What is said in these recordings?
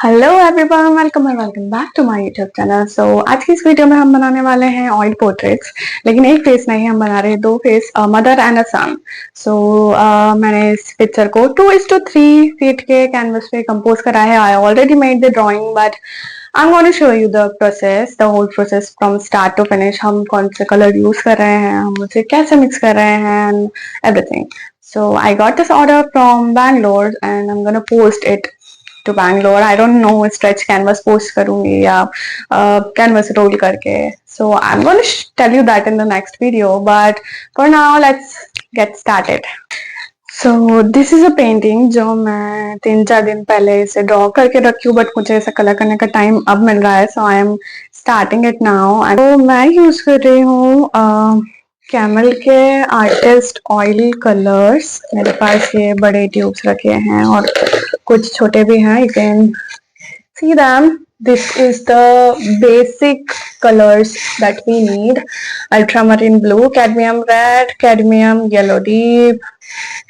Hello everyone, welcome back to my YouTube channel. आज की इस वीडियो में हम बनाने वाले हैं ऑयल पोर्ट्रेट्स। लेकिन एक फेस नहीं, हम बना रहे हैं दो फेस, मदर एंड अ सन। मैंने इस पिक्चर को 2:3 फीट के कैनवस पे कंपोज करा है। I already made the drawing but I am going to show you the process, the whole process from start to finish. हम कौन से कलर यूज कर रहे हैं, हम उसे कैसे मिक्स कर रहे हैं and everything. So I got this order from Bangalore and I'm gonna post it to Bangalore. I don't know stretch canvas post करूँगी या canvas roll करके. So I'm gonna tell you that in the next video. But for now, let's get started. So this is a painting जो मैं 3-4 दिन पहले इसे draw करके रखी हूँ, बट मुझे इसे कलर करने का टाइम अब मिल रहा है. So I am starting it now. तो मैं यूज कर रही हूँ कैमल के आर्टिस्ट ऑयल कलर्स. मेरे पास ये बड़े ट्यूब्स रखे हैं और कुछ छोटे भी हैं. You can see them. This is the basic colors that we need: ultramarine blue, cadmium red, cadmium yellow deep.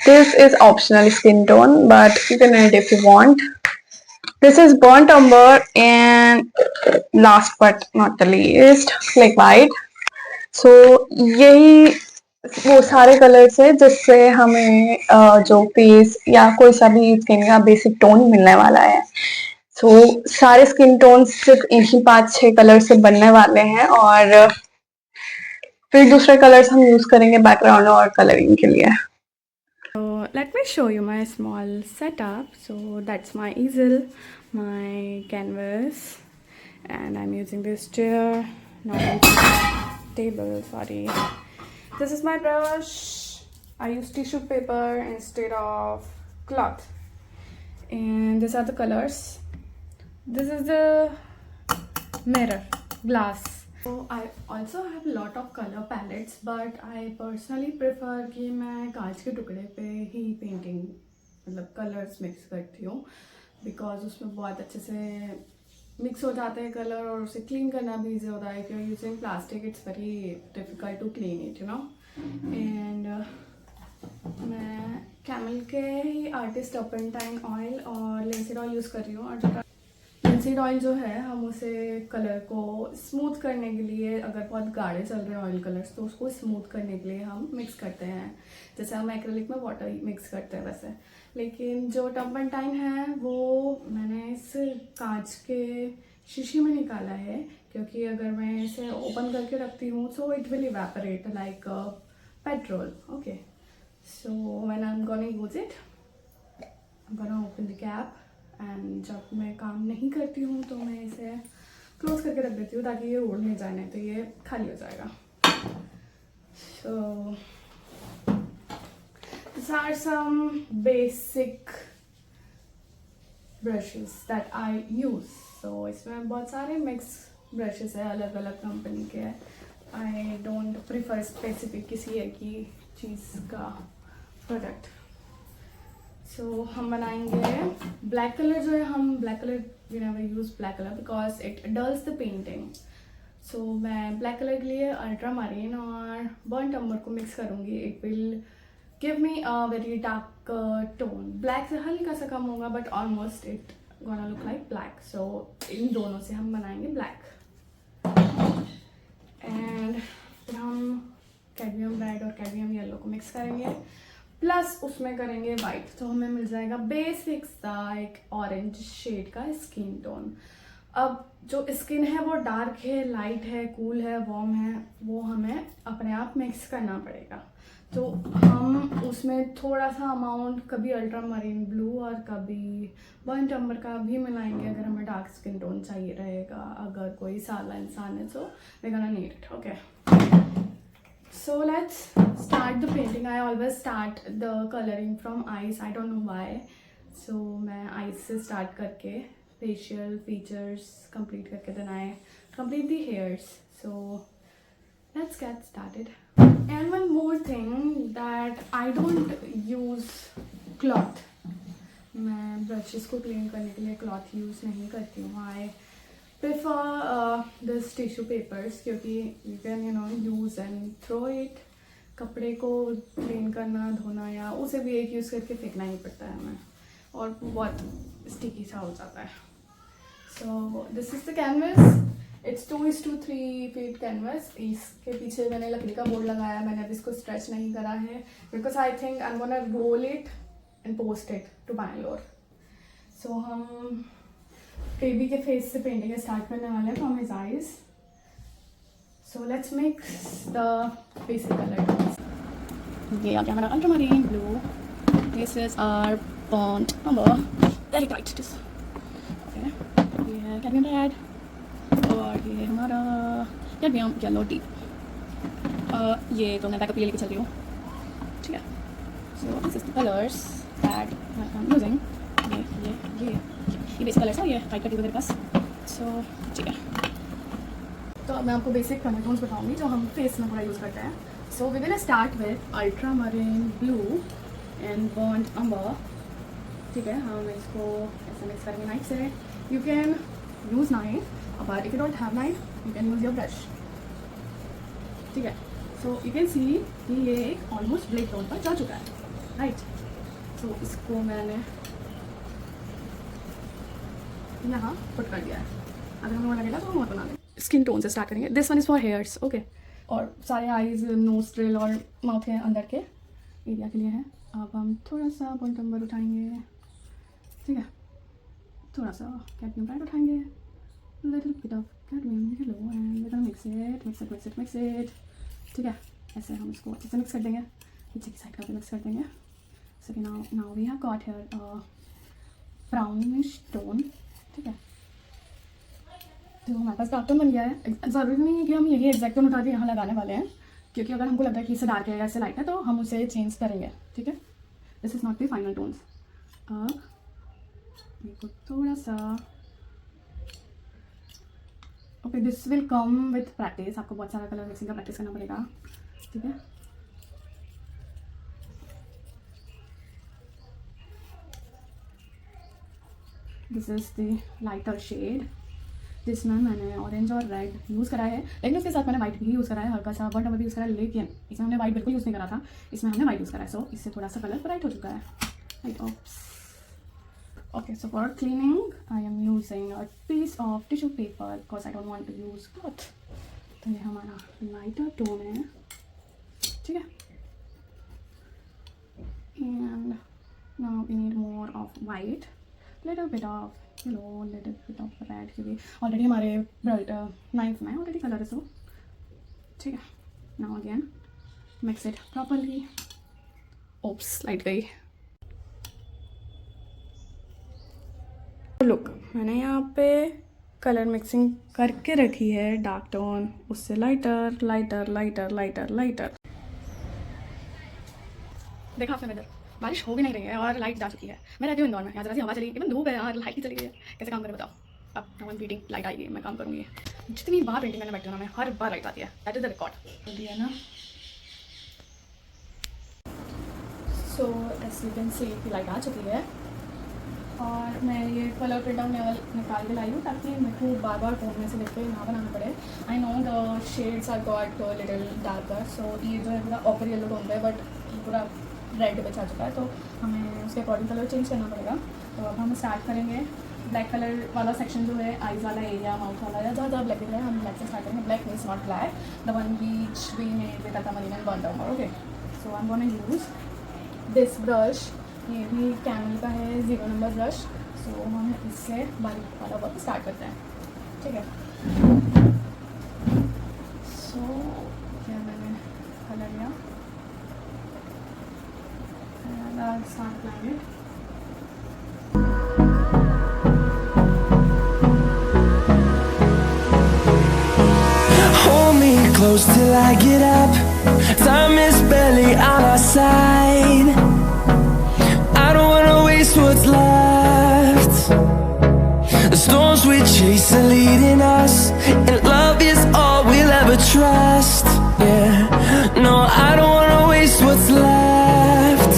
This is optional skin tone, but you can add if you want. This is burnt umber, and last but not the least, flake white. So यही वो सारे colours है जिससे हमें जो face या कोई सा भी स्किन का बेसिक टोन मिलने वाला है. सो सारे स्किन टोन्स सिर्फ इन्हीं 5-6 कलर से बनने वाले हैं और फिर दूसरे कलर्स हम यूज करेंगे बैकग्राउंड और कलरिंग के लिए. So let me show you my small setup. So that's my easel, my canvas, and I'm using this chair, not table, sorry. This is my brush. I use tissue paper instead of cloth. And these are the colors. This is the mirror, glass. So I also have a lot of color palettes, but I personally prefer कि मैं कांच के टुकड़े पे ही painting मतलब colours mix करती हूँ, because उसमें बहुत अच्छे से मिक्स हो जाते हैं कलर और उसे क्लीन करना भी ईजी होता है. If you are using plastic it's very difficult to clean it, you know. And मैं कैमल के ही आर्टिस्ट टर्पेंटाइन ऑयल और लिंसीड ऑयल यूज़ कर रही हूँ. और जो लिंसीड ऑयल जो है, हम उसे कलर को स्मूथ करने के लिए, अगर बहुत गाढ़े चल रहे हैं ऑयल कलर्स तो उसको स्मूथ करने के लिए हम मिक्स करते हैं, जैसे हम एक्रेलिक में वाटर मिक्स करते हैं वैसे. लेकिन जो टर्पेंटाइन है वो मैंने इस कांच के शीशी में निकाला है, क्योंकि अगर मैं इसे ओपन करके रखती हूँ so it will evaporate like petrol. Okay, so when I am gonna use it, I am gonna open the cap. And जब मैं काम नहीं करती हूँ तो मैं इसे क्लोज करके रख देती हूँ ताकि ये उड़ नहीं जाए, नहीं तो ये खाली हो जाएगा. सो these are some basic brushes that I use. So इसमें बहुत सारे मिक्स ब्रशेस है, अलग अलग कंपनी के. I don't prefer स्पेसिफिक किसी एक ही चीज़ का प्रोडक्ट. सो हम बनाएंगे ब्लैक कलर जो है, हम black colour we never use black colour because it dulls the painting. So मैं ब्लैक कलर के लिए अल्ट्रा मरीन और बर्न्ट अम्बर को मिक्स करूँगी. It will give me a very dark tone. Black से हल्का सा कम होगा but almost it gonna look like black. So इन दोनों से हम बनाएंगे ब्लैक. एंड फिर हम कैडमियम रेड और कैडमियम येलो को मिक्स करेंगे, प्लस उसमें करेंगे वाइट. तो हमें मिल जाएगा बेसिक सा एक ऑरेंज शेड का स्किन टोन. अब जो स्किन है वो डार्क है, लाइट है, कूल है, वार्म है, वो हमें अपने आप मिक्स करना पड़ेगा. तो हम उसमें थोड़ा सा अमाउंट कभी अल्ट्रा मरीन ब्लू और कभी बर्न्ट अम्बर का भी मिलाएंगे अगर हमें डार्क स्किन टोन चाहिए रहेगा. अगर कोई साला इंसान है तो we gonna need it. Okay, so let's start the painting. I always start the coloring from eyes. I don't know why. So मैं eyes से start करके facial features complete करके then I complete the hairs. So let's get started. And one more thing that I don't use cloth. मैं brushes को clean करने के लिए cloth use नहीं करती हूँ. I prefer this tissue papers क्योंकि you can use and throw it. कपड़े को क्लीन करना, धोना या उसे भी एक यूज़ करके फेंकना ही पड़ता है हमें, और बहुत स्टिकी सा हो जाता है. So this is the canvas. It's 2:3 feet canvas. इसके पीछे मैंने लकड़ी का बोर्ड लगाया. मैंने अभी इसको स्ट्रेच नहीं करा है because I think I'm gonna roll it and post it to Bangalore. So हम बेबी के फेस से पेंटिंग स्टार्ट करने वाले हैं from his eyes. So let's mix the basic color. ये आ गया हमारा ultramarine blue. This is our burnt umber. Very tight. Just okay. ये है cadmium red. और ये हमारा कैडमियम येलो टी. ये तो मैं बैकअप ये लेके चल रही हूँ. ठीक है. सो this is the colours that I am using. ये बेसिक कलर्स है. ये टाइप करके मेरे पास. सो ठीक है. तो अब मैं आपको बेसिक कलर टोन्स बताऊँगी जो हम फेस में पूरा यूज़ करते हैं. So we will start with ultramarine blue and burnt umber. ठीक है. हम इसको ऐसे मिक्स करेंगे नाइफ से. You can use knife, but if you don't have knife you can use your brush. ठीक है. सो यू कैन सी कि ये एक ऑलमोस्ट ब्लैक टोन पर जा चुका है. राइट. सो इसको मैंने यहाँ पुट कर दिया है. अगर हमें और लगेगा तो हम और बना लेंगे. स्किन टोन से स्टार्ट करेंगे. This one is for hairs. Okay. और सारे आईज, नोस्ट्रिल और माउथ के अंदर के एरिया के लिए है. अब हम थोड़ा सा पॉइंट नंबर उठाएंगे. ठीक है. थोड़ा सा कैडमियम रेड उठाएंगे. little bit of cadmium yellow and we're gonna mix it. ठीक है. ऐसे हम इसको अच्छे से मिक्स कर देंगे. पीछे की साइड का भी मिक्स कर देंगे. So now we have got here brownish tone. ठीक है. तो हमारे पास डार्क टोन बन गया है. ज़रूरी नहीं है कि हम यही एग्जैक्ट टोन उठा के यहाँ लगाने वाले हैं, क्योंकि अगर हमको लगता है कि इससे डार्क है या इससे लाइट है तो हम उसे चेंज करेंगे. ठीक है. This is not the final tones. अब देखो थोड़ा सा. Okay. This will come with practice. आपको बहुत सारा कलर मिक्सिंग का प्रैक्टिस करना पड़ेगा. ठीक है. This is the lighter shade जिसमें मैंने ऑरेंज और रेड यूज़ करा है, लेकिन उसके साथ मैंने वाइट भी यूज़ करा है. हल्का सा बर्ट भी यूज़ करा है, लेकिन इसमें हमने वाइट बिल्कुल यूज़ नहीं करा था. इसमें हमने वाइट यूज़ करा है. सो इससे थोड़ा सा कलर ब्राइट हो चुका है. Right. Okay, so for cleaning, I am using a piece of tissue paper because I don't want to use cloth. तो ये हमारा lighter tone है. ठीक है. And now we need more of white, little bit of yellow, little bit of red. क्योंकि already हमारे knife में already color है. So ठीक है. Now again mix it properly. Oops, light गई. लुक, मैंने यहाँ पे कलर मिक्सिंग करके रखी है. डार्क टोन, उससे lighter lighter lighter lighter lighter. देखा आपने वेदर, बारिश हो भी नहीं रही है और लाइट जा चुकी है. मैं रहती हूँ इंदौर में. यहाँ जरा सी हवा चली, इवन धूप है और लाइट ही चली गई है. कैसे काम करें बताओ. अब नाउ पेंटिंग लाइट आएगी, मैं काम करूँगी. जितनी बार पेंटिंग करने बैठती हूँ मैं, हर बार लाइट आती है. That is the record. है ना. So as you can see light आ चुकी है. और मैं ये कलर प्रिंट आउट निकाल के लाई हूँ ताकि मेरे को बार बार फोन में से लेके ना बनाना पड़े. I know the shades are got little darker. So ये जो है पूरा ऑपर येलो टोन है, बट पूरा रेड पे आ चुका है, तो हमें उसके अकॉर्डिंग कलर चेंज करना पड़ेगा. तो अब हम स्टार्ट करेंगे. ब्लैक कलर वाला सेक्शन जो है, आइज़ वाला एरिया, माउथ वाला या ज़्यादा ब्लैक दिख रहा है, हम ब्लैक से स्टार्ट करेंगे. Black means not black, the one which we made with ultramarine and burnt umber. Okay. So I am gonna use this brush. ये भी कैमल का है, 0 नंबर ब्रश. सो हम इससे बारीक वाला वर्क स्टार्ट करते हैं. ठीक है. सो क्या मैंने कलर लिया. Start applying it. Hold me close till I get up. Time is barely on our side. I don't wanna waste what's left. The storms we chase are leading us, and love is all we'll ever trust. Yeah, no, I don't wanna waste what's left.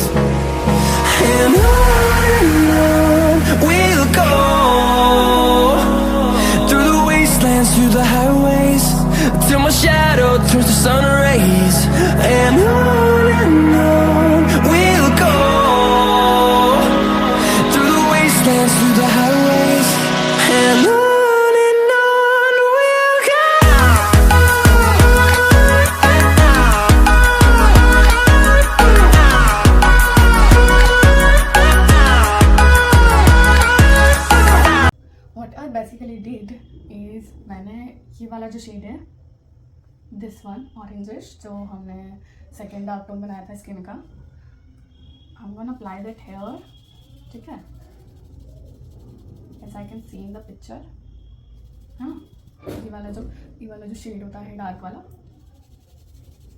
And on we'll go, through the wastelands, through the highways, till my shadow turns to sun rays. And on we'll go, through the wastelands, through the highways, and on. I basically did is मैंने ये वाला जो shade है, this one orangish, जो हमने second dark tone बनाया था skin का, I'm gonna apply that here, ठीक है, as I can see in the picture, हाँ, ये वाला जो शेड होता है डार्क वाला.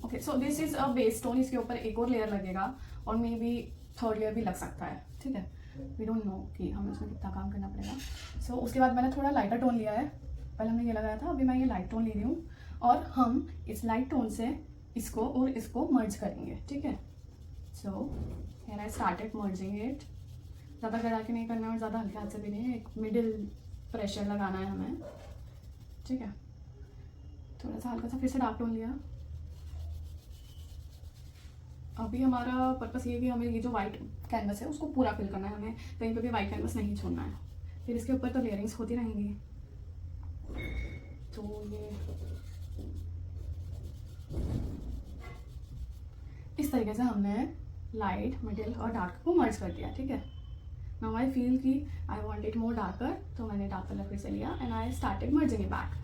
Okay, so this is a base tone. इसके ऊपर एक और लेयर लगेगा और मे बी थर्ड लेयर भी लग सकता है, ठीक है. वी डोंट नो कि हमें इसमें कितना काम करना पड़ेगा. सो उसके बाद मैंने थोड़ा लाइटर टोन लिया है. पहले हमने ये लगाया था, अभी मैं ये लाइट टोन ले रही हूँ और हम इस लाइट टोन से इसको और इसको मर्ज करेंगे, ठीक है. So here I started merging it. ज़्यादा गड़ा के नहीं करना है और ज़्यादा हल्के हाथ से भी नहीं, एक मिडिल प्रेशर लगाना है हमें, ठीक है. थोड़ा सा हल्का सा फिर से डार्क टोन लिया. अभी हमारा पर्पस ये है कि हमें ये जो वाइट कैनवस है उसको पूरा फिल करना है, हमें कहीं पे भी वाइट कैनवस नहीं छोड़ना है. फिर इसके ऊपर तो लेयरिंग्स होती रहेंगी. तो ये इस तरीके से हमने लाइट, मिडिल और डार्क को मर्ज कर दिया, ठीक है. नाउ आई फील कि आई वांट इट मोर डार्कर, तो मैंने डार्क कलर फिर से लिया and I started merging it back.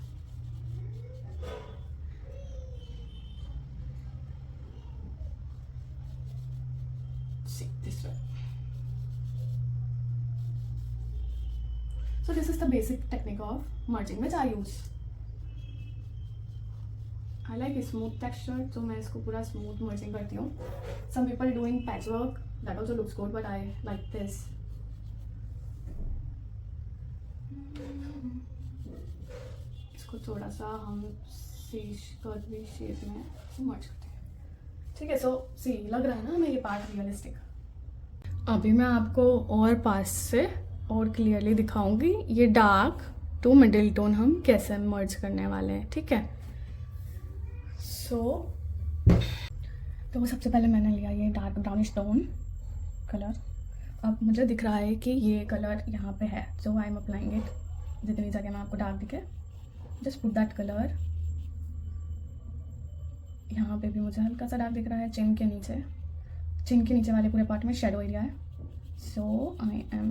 See this way. So this is the basic technique of merging which I use. I like a smooth texture, so मैं इसको पूरा smooth merging करती हूँ. Some people doing patchwork, that also looks good, but I like this. इसको थोड़ा सा हम curvy shape में मर्ज करते हैं, ठीक है. सो सी लग रहा है ना हमें ये पार्ट रियलिस्टिक. अभी मैं आपको और पास से और क्लियरली दिखाऊंगी ये डार्क टू मिडिल टोन हम कैसे मर्ज करने वाले हैं, ठीक है. सो तो सबसे पहले मैंने लिया ये डार्क ब्राउनिश टोन कलर. अब मुझे दिख रहा है कि ये कलर यहाँ पे है, so I am applying it. जितनी जगह में आपको डार्क दिखे, जस्ट पुट दैट कलर. यहाँ पे भी मुझे हल्का सा डार्क दिख रहा है, चिन के नीचे वाले पूरे पार्ट में शेडो एरिया है. So I am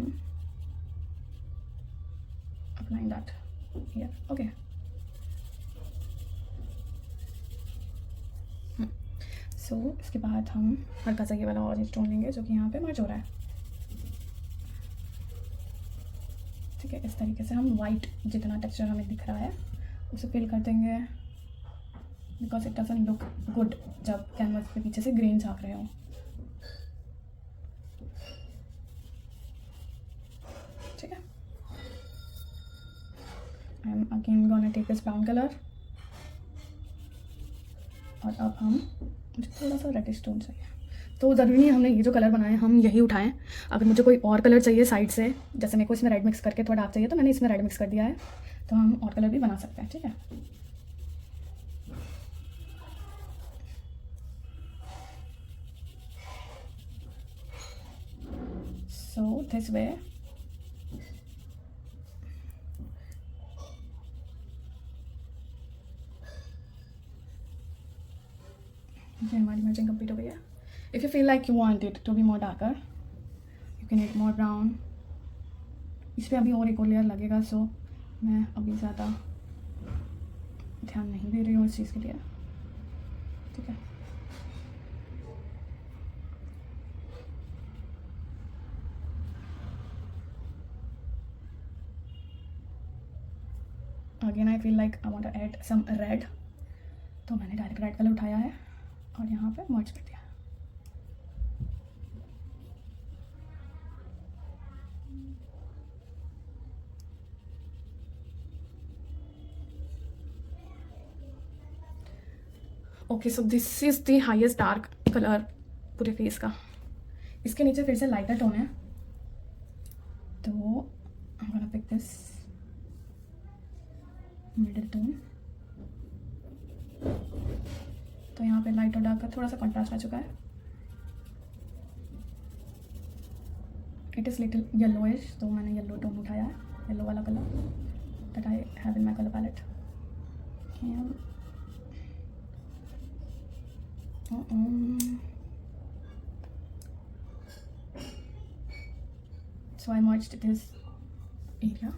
applying that here. Okay, so इसके बाद हम हल्का सा ये वाला ऑरेंज टोन लेंगे जो कि यहाँ पे मर्ज हो रहा है, ठीक है. इस तरीके से हम वाइट जितना टेक्सचर हमें दिख रहा है उसे फिल कर देंगे, because it doesn't look good जब कैनवस के पीछे से ग्रीन झाँक रहे हो, ठीक है. I am again gonna take this brown colour. और अब हम मुझे थोड़ा सा रेडिश टोन चाहिए, तो ज़रूरी नहीं हमने ये जो कलर बनाए हम यही उठाएं. अगर मुझे कोई और कलर चाहिए साइड से, जैसे मेरे को इसमें रेड मिक्स करके थोड़ा डार्क चाहिए, तो मैंने इसमें रेड मिक्स कर दिया है, तो हम और कलर भी बना सकते हैं, ठीक है. सो दिस वे ये हमारी मर्जिंग कंप्लीट हो गई है. If you feel like you want it to be more darker, you can add more brown. इस पर अभी और एक और लेयर लगेगा, सो मैं अभी ज़्यादा ध्यान नहीं दे रही हूँ इस चीज़ के लिए, ठीक है. Again I feel like I want to add some red, तो मैंने डायरेक्ट रेड कलर उठाया है और यहाँ पे मर्ज कर दिया. Okay, so this is the highest dark colour पूरे फेस का. इसके नीचे फिर से लाइटर टोन है, तो I am gonna pick this middle tone. तो यहाँ पे लाइट और डार्क का थोड़ा सा कंट्रास्ट आ चुका है. इट इज़ लिटिल येलोइश, तो मैंने येलो टोन उठाया है, येलो वाला colour that I have in my colour palette. So I merged this area.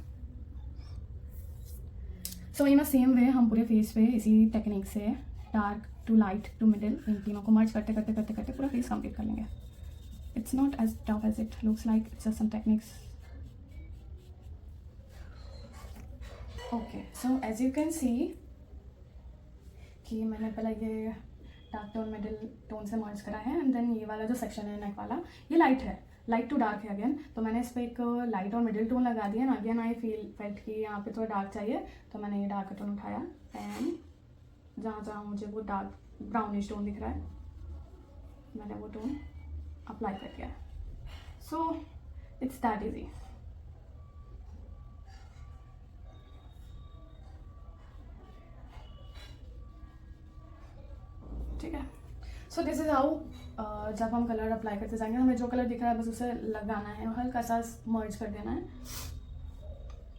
So in a same way हम पूरे फेस पे इसी टेक्निक से dark to light to middle इन तीनों को मर्ज करते करते करते करते पूरा फेस कंप्लीट कर लेंगे. It's not as tough as it looks like, it's just some techniques. Okay, so as you can see कि मैंने पहले ये डार्क टोन मिडिल टोन से मर्ज करा है एंड देन ये वाला जो सेक्शन है नेक वाला ये लाइट है, लाइट टू डार्क है अगेन. तो मैंने इस पर एक लाइट और मिडिल टोन लगा दिया एंड अगेन आई फेल्ट कि यहाँ पे थोड़ा डार्क चाहिए तो मैंने ये डार्क टोन उठाया एंड जहाँ जहाँ मुझे वो डार्क ब्राउनिश टोन दिख रहा है मैंने वो टोन अप्लाई कर दिया. So it's that easy. ठीक है. सो दिस इज़ हाउ जब हम कलर अप्लाई करते जाएंगे हमें जो कलर दिख रहा है बस उसे लगाना है और हल्का सा मर्ज कर देना है.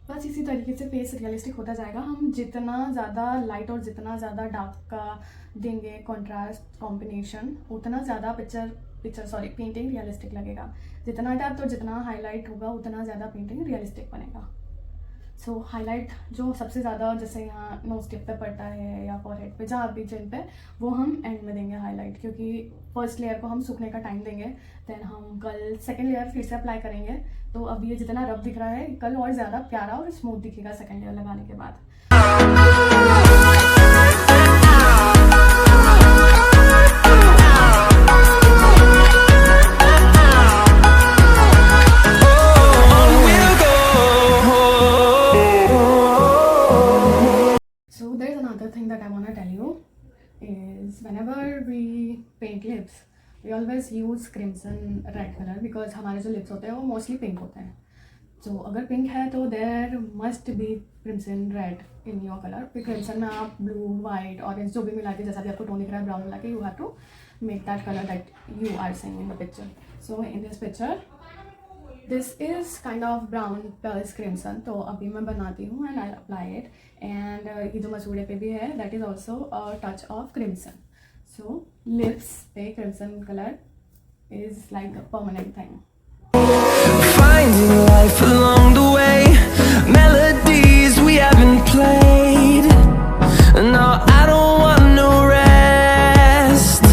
बस इसी तरीके से फेस रियलिस्टिक होता जाएगा. हम जितना ज़्यादा लाइट और जितना ज़्यादा डार्क का देंगे कॉन्ट्रास्ट कॉम्बिनेशन उतना ज़्यादा पेंटिंग रियलिस्टिक लगेगा. जितना डार्क और जितना हाईलाइट होगा उतना ज़्यादा पेंटिंग रियलिस्टिक बनेगा. सो हाईलाइट जो सबसे ज़्यादा जैसे यहाँ नोज टिप पे पड़ता है या फॉरहेड पे जहाँ भी जिन पे वो हम एंड में देंगे हाईलाइट, क्योंकि फर्स्ट लेयर को हम सूखने का टाइम देंगे. देन हम कल सेकंड लेयर फिर से अप्लाई करेंगे. तो अब ये जितना रफ दिख रहा है कल और ज़्यादा प्यारा और स्मूथ दिखेगा सेकंड लेयर लगाने के बाद. Thing that I want to tell you is whenever we paint lips we always use crimson red color because हमारे जो lips होते हैं वो mostly pink होते हैं. So अगर pink है तो there must be crimson red in your color. फिर crimson में आप blue, white, orange जो भी मिला के जैसा भी आपको टोन दिख रहा है ब्राउन मिला के you have to make that color that you are seeing in the picture. So in this picture this is kind of brown plus crimson. तो अभी मैं बनाती हूँ and I'll apply it. And ये जो मसूड़े पे भी है that is also a touch of crimson. So lips पे crimson color is like a permanent thing. Finding life along the way, melodies we haven't played. No, I don't want no rest.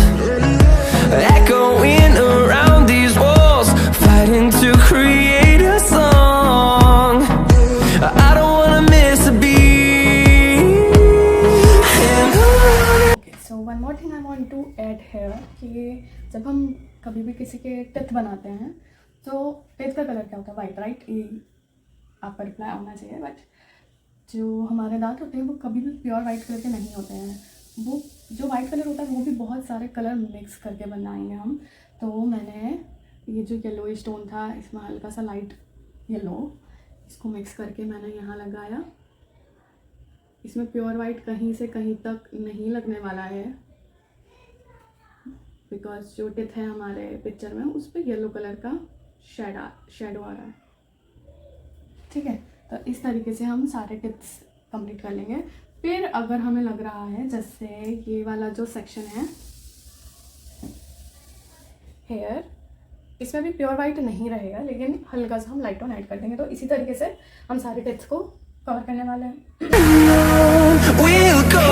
Echoing around these walls, fighting to create a song. I don't wanna miss a beat. Okay, so one more thing I want to add here कि जब हम कभी भी किसी के teeth बनाते हैं तो टिथ का कलर क्या होता है? White, right? ये आप पर रिप्लाई होना चाहिए. बट जो हमारे दांत होते हैं वो कभी भी प्योर वाइट कलर के नहीं होते हैं. वो जो वाइट कलर होता है वो भी बहुत सारे कलर मिक्स करके बनाएंगे हम. तो मैंने ये जो येलो स्टोन था इसमें हल्का सा लाइट येलो इसको मिक्स करके मैंने यहाँ लगाया. इसमें प्योर वाइट कहीं से कहीं तक नहीं लगने वाला है बिकॉज जो टिथ है हमारे पिक्चर में उस पर येलो कलर का शेडो आ रहा है. ठीक है, तो इस तरीके से हम सारे टिप्स कंप्लीट कर लेंगे. फिर अगर हमें लग रहा है जैसे ये वाला जो सेक्शन है हेयर इसमें भी प्योर वाइट नहीं रहेगा लेकिन हल्का सा हम लाइट टोन ऐड कर देंगे. तो इसी तरीके से हम सारे टिप्स को कवर करने वाले हैं. We'll go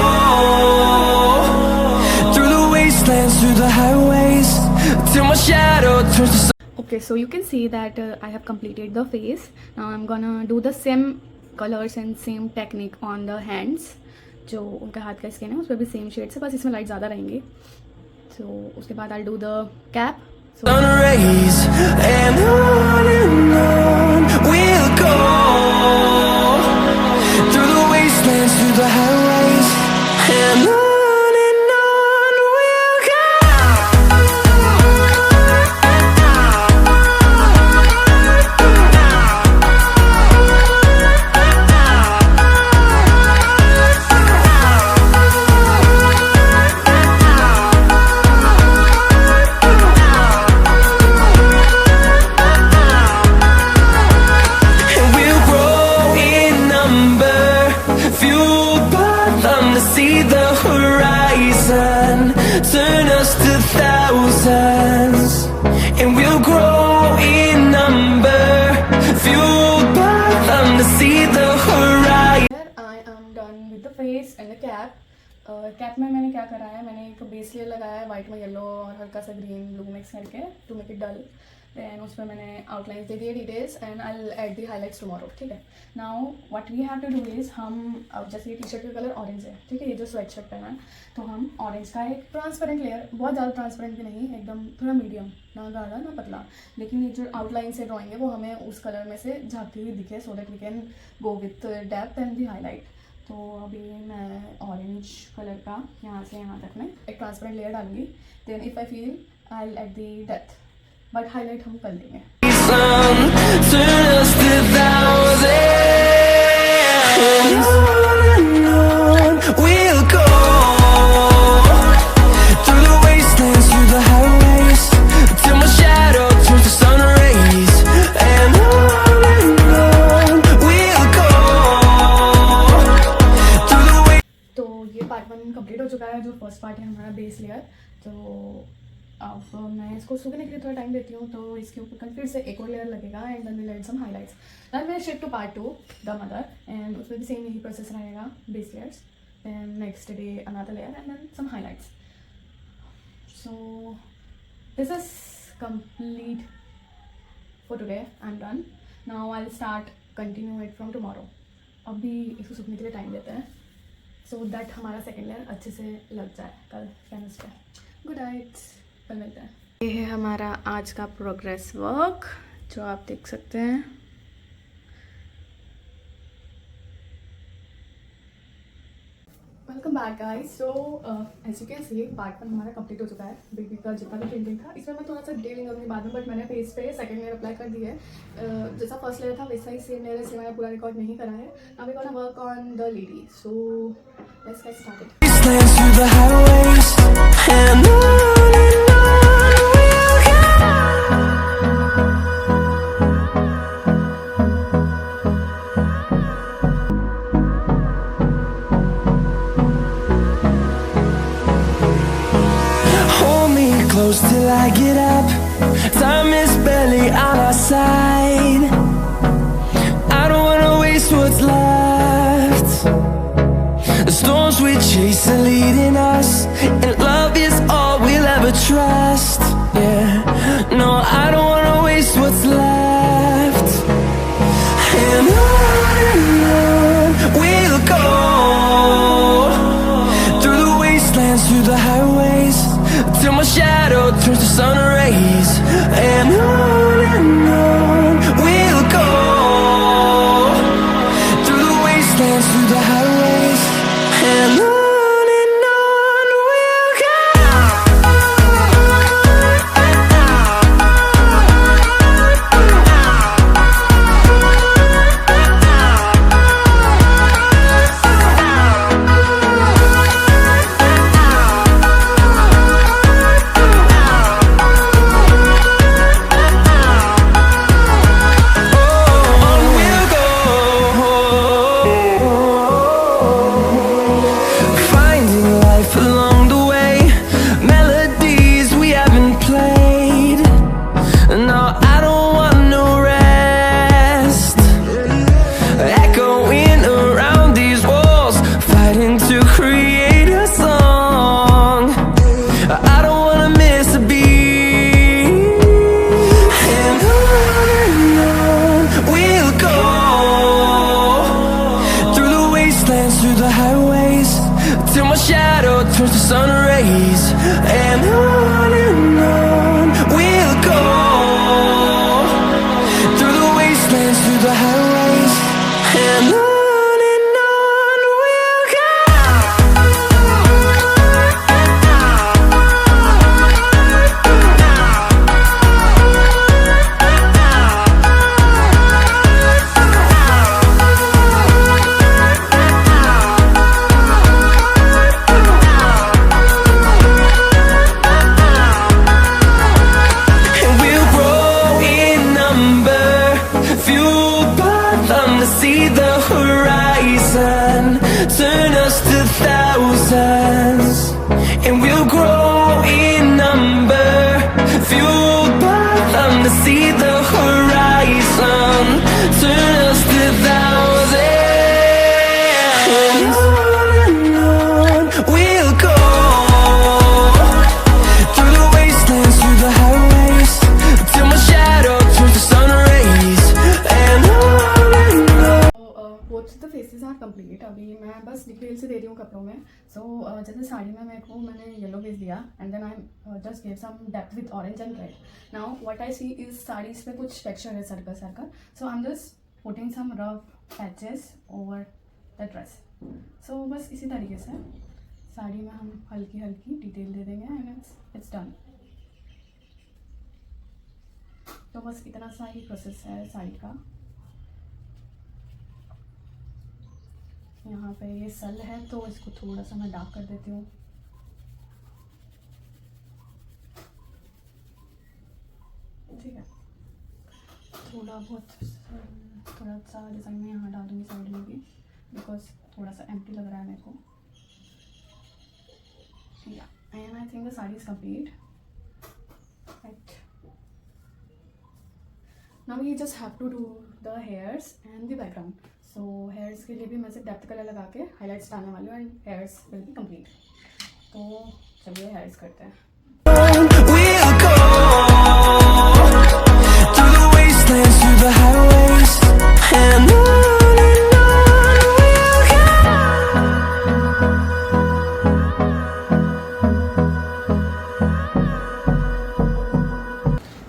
through the wastelands, through the highways, till my shadow turns to. Okay, so you can see that I have completed the face. Now I'm gonna do the same colors and same technique on the hands. जो उनका हाथ का skin है उस पर भी same shade से, बस इसमें लाइट ज़्यादा रहेंगी. So उसके बाद I'll do the cap. Sun rays and on we'll go through the wastelands, through the highways and on we'll go. And we'll grow in number, fueled by them to see the horizon, turn us to thousands. And we'll grow in number, fueled by them to see the horizon. Here I am done cap में मैंने क्या करा है, मैंने एक base layer लगाया है white में येलो और हल्का सा ग्रीन ब्लू मिक्स करके to make it dull. Then उस पर मैंने आउटलाइंस दे दिए details and I will add the highlights tomorrow. ठीक है, now what we have to do is हम अब जैसे ये टी शर्ट का कलर ऑरेंज है, ठीक है, ये जो स्वेट शर्ट पहना है, तो हम ऑरेंज का एक ट्रांसपेरेंट लेयर, बहुत ज़्यादा ट्रांसपेरेंट भी नहीं, एकदम थोड़ा मीडियम, ना गाढ़ा ना पतला, लेकिन ये जो आउटलाइन से ड्राइंग है वो हमें उस कलर में से झाँकती हुई दिखे, so that we can go with depth and the highlight. तो अभी मैं ऑरेंज कलर का यहाँ से यहाँ तक में एक ट्रांसपेरेंट लेयर डालूंगी। Then if I feel I will add the depth, but highlight हम कर लेंगे। कंप्लीट हो चुका है, जो फर्स्ट पार्ट है हमारा बेस लेयर। तो अब मैं इसको सूखने के लिए थोड़ा टाइम देती हूँ, तो इसके ऊपर कल फिर से एक और लेयर लगेगा and then will add some highlights. Then will shift to part 2 the mother and उसमें भी सेम यही प्रोसेस रहेगा, base layers, then next day another layer and then some highlights. So this is complete for today, I am done. Now I will start continue it from tomorrow. अभी इसको सूखने के लिए time देते हैं so that हमारा second layer अच्छे से लग जाए कल वेडनेसडे। गुड नाइट, कल मिलते हैं। ये है हमारा आज का प्रोग्रेस वर्क जो आप देख सकते हैं। Welcome back guys. So as you can see part 1 हमारा कंप्लीट हो चुका है। बेबी का जितना भी पेंटिंग था इसमें मैं थोड़ा सा डिटेलिंग करूँगी बाद में, बट मैंने फेस पे सेकंड लेयर अप्लाई कर दी है। जैसा फर्स्ट लेयर था वैसा ही सेम लेयर से मैंने पूरा रिकॉर्ड नहीं करा है। Now we gonna work on the lady, so let's get started. Till I get up, time is barely on our side. I don't wanna waste what's left. The storms we chase are leading us, and love is all we'll ever trust. Yeah, no, I don't wanna waste what's left. And on we'll go, through the wastelands, through the highways, till my shadow turns to sun rays. And on we'll go, through the wastelands, through the highways. And on we'll go. Through the highways, till my shadow turns to sun rays. And on we'll go, through the wastelands, through the highways. And on we'll go. See the horizon, turn us to thousands, and we'll grow in number, fueled by them to see the horizon, turn us to thousands. And on we both the faces are complete. अभी मैं बस detail से दे रही हूँ कपड़ों में. सो जैसे साड़ी में मैंने येलो बेस दिया and then I just give some depth with orange and red. Now what I see is saris पे कुछ टेक्सचर है circle circle. So I am just putting some rough patches over the dress. So बस इसी तरीके से साड़ी में हम हल्की हल्की डिटेल दे देंगे एंड इट्स डन. तो बस इतना सा ही प्रोसेस है साड़ी का. यहाँ पे ये सल है तो इसको थोड़ा सा मैं डार्क कर देती हूँ. ठीक है, थोड़ा सा डिज़ाइन में यहाँ डाल दूँगी साइड में भी, बिकॉज थोड़ा सा एम्प्टी लग रहा है मेरे को. या and I think the sari is complete. Right, now we just have to do the hairs and the background. So hairs के लिए भी मैं सिर्फ डेप्थ कलर लगा के हाईलाइट्स डालने वाली हूँ and hairs will be complete. तो चलिए हेयर्स करते हैं. We'll go through the wastelands, through the highways, and on we'll go.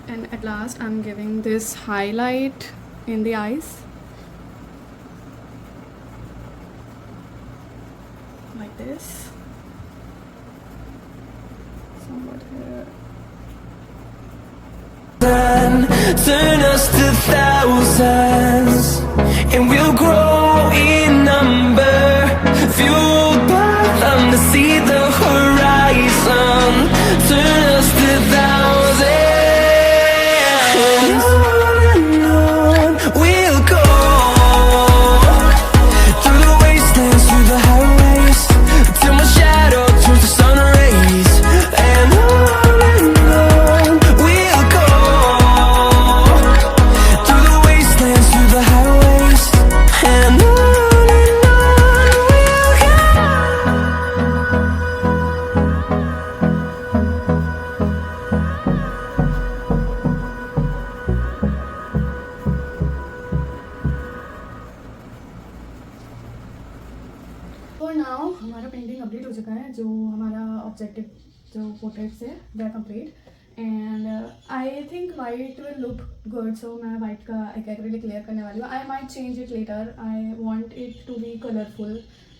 And at last I'm giving this highlight in the eyes like this. Somewhat here. Turn us to thousands, and we'll grow in number, fueled by them to see the horizon. Turn us to thousands, and on we'll go through the wastelands, through the highways, till my shadow turns to sun rays, and on we'll go through the wastelands, through the highways, and on we'll go. For now हमारा painting complete हो चुका है. जो हमारा objective जो portraits है we are complete and I think white will look good. So मैं white का एक एक्रेलिक क्लियर करने वाली हूँ. I might change it later. I want it to be colourful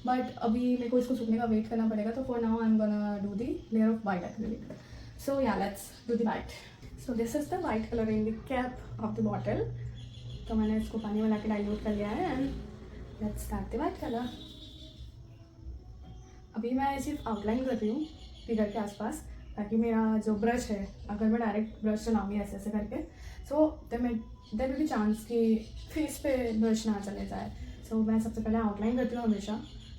but अभी मेरे को इसको सूखने का वेट करना पड़ेगा. तो for now I am gonna do the layer of white acrylic. So या let's do the white. So this is the white colour in the cap of the bottle. तो मैंने इसको पानी में ला के डाइल्यूट कर लिया है and let's start the white colour. अभी मैं सिर्फ आउटलाइन कर रही हूँ फिगर के आसपास, ताकि मेरा जो ब्रश है अगर मैं डायरेक्ट ब्रश चलाऊँगी ऐसे ऐसे करके so there will be chance कि फेस पे ब्रश ना चले जाए. सो मैं सबसे पहले आउटलाइन करती हूँ हमेशा,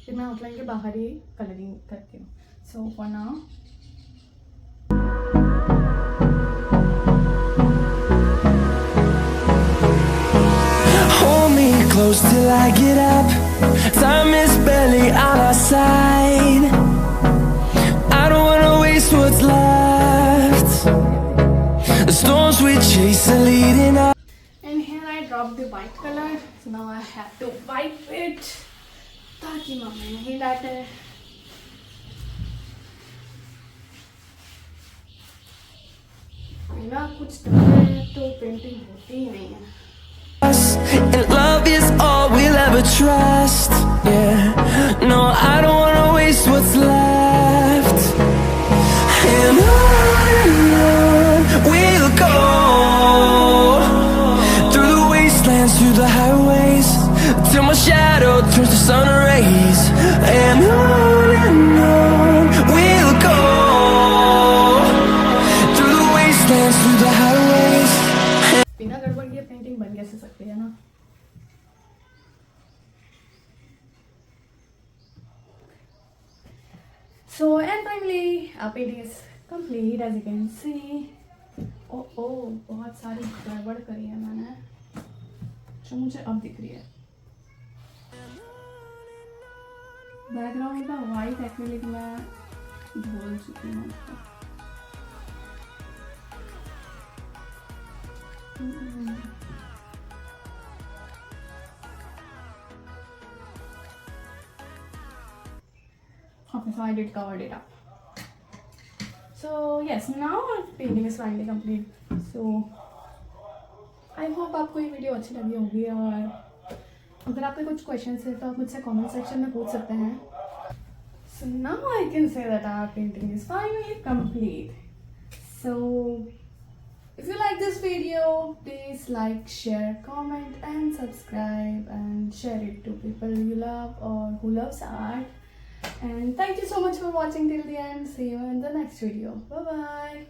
फिर मैं आउटलाइन के बाहर ही कलरिंग करती हूँ. So for now Hold me close till I get up. Time is barely on our side. I don't wanna waste what's left. The storms we chase are leading us. and here I dropped the white color. So now I have to wipe it ताकि mummy नहीं डांटे. बिना कुछ डाले तो painting होती ही नहीं है. And love is all we'll ever trust. Yeah, no, I don't wanna waste what's left. And on we'll go through the wastelands, through the highways, till my shadow turns to sun rays. And on we'll go through the wastelands, through the highways. बिना गड़बड़ ये painting बन कैसे सकती है ना. So and finally our painting is complete as you can see. oh बहुत सारी गड़बड़ करी है मैंने जो मुझे अब दिख रही है. बैकग्राउंड का वाइट एक्रेलिक मैं भूल चुकी हूँ. Okay, so I did cover it up. So yes, now our painting is finally complete. So I hope आपको ये वीडियो अच्छी लगी होगी, और अगर आपके कुछ क्वेश्चंस है तो आप मुझसे कमेंट सेक्शन में पूछ सकते हैं. So now I can say that our painting is finally complete. So if you like this video, please like, share, comment and subscribe, and share it to people you love or who loves art. And thank you so much for watching till the end. See you in the next video. Bye bye.